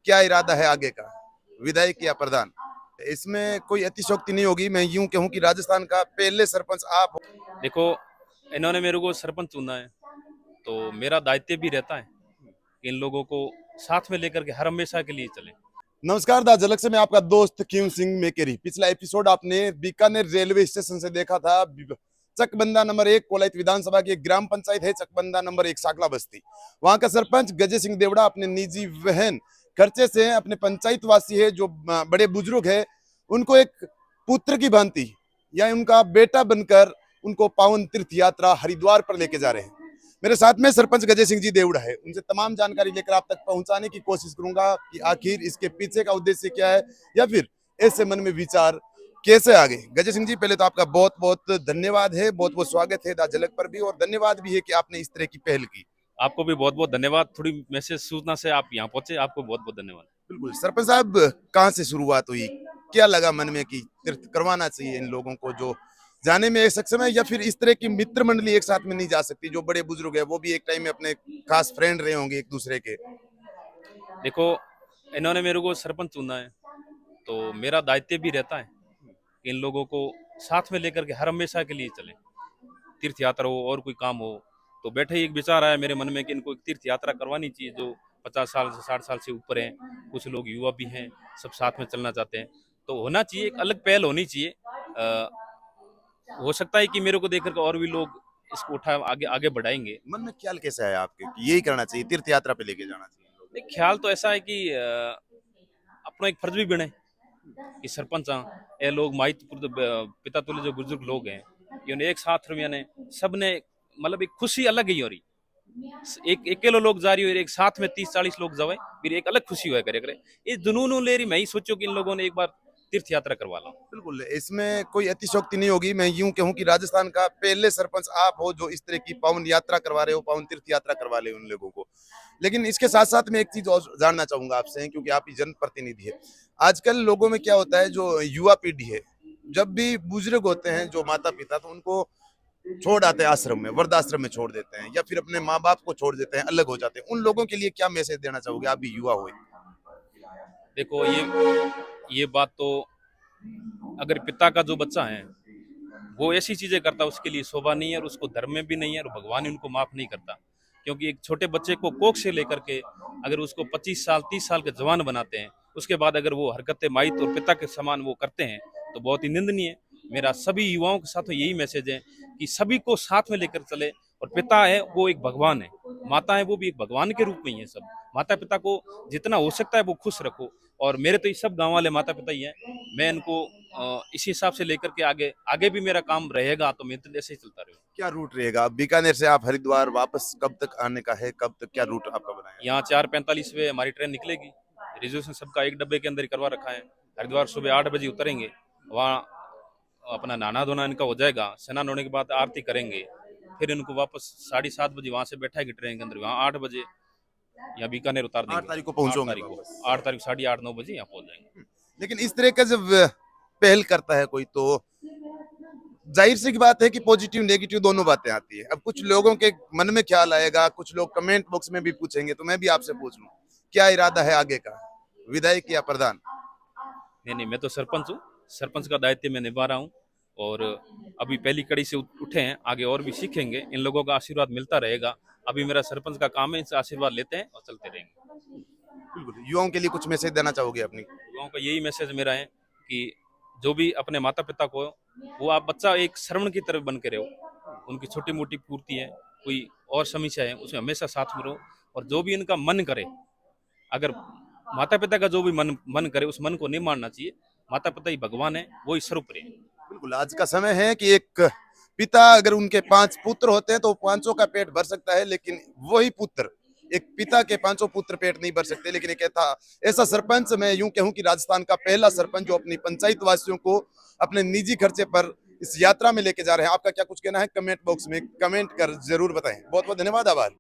क्या इरादा है आगे का, विधायक या प्रधान? इसमें कोई अतिशयोक्ति नहीं होगी। मैं यूं कहूं कि राजस्थान का पहले सरपंच आप हो। देखो, इन्होंने मेरे को सरपंच चुना है, तो मेरा दायित्व भी रहता है कि इन लोगों को साथ में लेकर के हर हमेशा के लिए चले। नमस्कार, दा झलक से मैं आपका दोस्त क्यूं सिंह मेकेरी। पिछला एपिसोड आपने बीकानेर रेलवे स्टेशन से देखा था। चकबंदा नंबर 1 कोलाइत विधानसभा की एक ग्राम पंचायत है, चकबंदा नंबर 1 साकला बस्ती। वहां का सरपंच गजे सिंह देवड़ा अपने निजी वहन खर्चे से अपने पंचायत वासी है जो बड़े बुजुर्ग है, उनको एक पुत्र की भांति या उनका बेटा बनकर उनको पावन तीर्थ यात्रा हरिद्वार पर लेके जा रहे हैं। मेरे साथ में सरपंच गजे सिंह जी देवड़ा है। उनसे तमाम जानकारी लेकर आप तक पहुंचाने की कोशिश करूंगा कि आखिर इसके पीछे का उद्देश्य क्या है, या फिर ऐसे मन में विचार कैसे आ गए। गजे सिंह जी, पहले तो आपका बहुत बहुत धन्यवाद है, बहुत बहुत स्वागत है दा झलक पर भी, और धन्यवाद भी है कि आपने इस तरह की पहल की। आपको भी बहुत बहुत धन्यवाद। थोड़ी मैसेज सूचना से आप यहाँ पहुंचे, आपको बहुत बहुत धन्यवाद। बिल्कुल सरपंच साहब, कहाँ से शुरुआत हुई, क्या लगा मन में कि तीर्थ करवाना चाहिए इन लोगों को जो जाने में सक्षम है, या फिर इस तरह की मित्र मंडली एक साथ में नहीं जा सकती? जो बड़े बुजुर्ग है वो भी एक टाइम में अपने खास फ्रेंड रहे होंगे एक दूसरे के। देखो, इन्होंने मेरे को सरपंच चुना है, तो मेरा दायित्व भी रहता है कि इन लोगों को साथ में लेकर के हर हमेशा के लिए चले। तीर्थ यात्रा हो और कोई काम हो, तो बैठे ही एक विचार आया मेरे मन में कि इनको एक तीर्थ यात्रा करवानी चाहिए। जो 50 साल से 60 साल से ऊपर हैं, कुछ लोग युवा भी हैं, सब साथ में चलना चाहते हैं, तो होना चाहिए, एक अलग पहल होनी चाहिए। हो सकता है कि मेरे को देख करके और भी लोग इसको उठा आगे आगे बढ़ाएंगे। मन में ख्याल कैसा है आपके कि यही करना चाहिए, तीर्थ यात्रा पे लेके जाना चाहिए इन लोगों नहीं, ख्याल तो ऐसा है कि अपना एक फर्ज भी बने कि सरपंच हाँ, ये लोग माहित पिता तुल्य जो बुजुर्ग लोग हैं, ये उन्हें एक साथ ने सबने मतलब एक खुशी अलग ही हो रही। एक अकेलो लोग जा रही हो, एक साथ में 30-40 लोग जावे, फिर एक अलग खुशी हुआ करे करे। ये जुनून ले रही, मैं ही सोचो कि इन लोगों ने एक बार तीर्थ यात्रा करवा लो। को। बिल्कुल, इसमें कोई अतिशयोक्ति नहीं होगी। मैं यूं कहूं कि राजस्थान का पहले सरपंच आप हो जो इस तरह की पावन यात्रा करवा रहे हो, पावन तीर्थ यात्रा करवा रहे हो उन लोगों को। लेकिन इसके साथ साथ मैं एक चीज और जानना चाहूंगा आपसे, क्योंकि आप ही जनप्रतिनिधि है। आजकल लोगों में क्या होता है, जो युवा पीढ़ी है, जब भी बुजुर्ग होते हैं जो माता पिता, तो उनको छोड़ आते हैं आश्रम में, वृद्धाश्रम में छोड़ देते हैं, या फिर अपने माँ बाप को छोड़ देते हैं, अलग हो जाते हैं। उन लोगों के लिए क्या मैसेज देना चाहोगे, आप भी युवा हुए? देखो, ये बात तो, अगर पिता का जो बच्चा है वो ऐसी चीजें करता है, उसके लिए शोभा नहीं है, और उसको धर्म में भी नहीं है, और भगवान ही उनको माफ नहीं करता। क्योंकि एक छोटे बच्चे को कोख से लेकर के अगर उसको 25 साल 30 साल के जवान बनाते हैं, उसके बाद अगर वो हरकतें माई और पिता के समान वो करते हैं, तो बहुत ही निंदनीय है। मेरा सभी युवाओं के साथ यही मैसेज है कि सभी को साथ में लेकर चले। और पिता है वो एक भगवान है, माता है वो भी एक भगवान के रूप में ही है। सब माता पिता को जितना हो सकता है वो खुश रखो। और मेरे तो ये सब गांव वाले माता पिता ही हैं। मैं इनको इसी हिसाब से लेकर के आगे आगे भी मेरा काम रहेगा, तो मैं तो ऐसे ही चलता रहूँ। क्या रूट रहेगा? बीकानेर से आप हरिद्वार वापस कब तक आने का है, कब तक, क्या रूट आपका बनाया है? यहाँ 4:45 पे हमारी ट्रेन निकलेगी। रिजर्वेशन सबका एक डब्बे के अंदर ही करवा रखा है। हरिद्वार सुबह 8 बजे उतरेंगे। वहाँ अपना नहाना धोना इनका हो जाएगा। स्नान होने के बाद आरती करेंगे, फिर इनको वापस 7:30 बजे वहाँ से बैठाएगी ट्रेन के अंदर, वहाँ 8 बजे यहाँ बीकानेर उतार 8 देंगे। तारीख को आठ पहुंचोगे तारीख को वापस? 8 तारीख 8:30-9 बजे यहाँ पहुँच जाएंगे। लेकिन इस तरह का जब पहल करता है कोई, तो जाहिर सी की बात है कि पॉजिटिव नेगेटिव दोनों बातें आती है। अब कुछ लोगों के मन में ख्याल आएगा, कुछ लोग कमेंट बॉक्स में भी पूछेंगे, तो मैं भी आपसे पूछ लूं, क्या इरादा है आगे का, विधायक या प्रधान? नहीं नहीं, मैं तो सरपंच हूँ। सरपंच का दायित्व मैं निभा रहा हूँ, और अभी पहली कड़ी से उठे हैं, आगे और भी सीखेंगे। इन लोगों का आशीर्वाद मिलता रहेगा। अभी मेरा सरपंच का काम है, इनसे आशीर्वाद लेते हैं और चलते रहेंगे। बिल्कुल, युवाओं के लिए कुछ मैसेज देना चाहोगे अपनी? युवाओं का यही मैसेज मेरा है कि जो भी अपने माता पिता को, वो आप बच्चा एक श्रवण की तरफ बन के रहो। उनकी छोटी मोटी पूर्ति है, कोई और समस्या है, उसमें हमेशा साथ में रहो। और जो भी इनका मन करे, अगर माता पिता का जो भी मन मन करे, उस मन को नहीं मानना चाहिए। माता पिता ही भगवान है, वो ही सर्वप्रिय है। बिल्कुल, आज का समय है कि एक पिता अगर उनके 5 पुत्र होते हैं तो पांचों का पेट भर सकता है, लेकिन वही पुत्र, एक पिता के पांचों पुत्र पेट नहीं भर सकते। लेकिन एक ऐसा सरपंच, मैं यूं कहूं कि राजस्थान का पहला सरपंच जो अपनी पंचायत वासियों को अपने निजी खर्चे पर इस यात्रा में लेके जा रहे हैं। आपका क्या कुछ कहना है? कमेंट बॉक्स में कमेंट कर जरूर बताएं। बहुत बहुत धन्यवाद, आभार।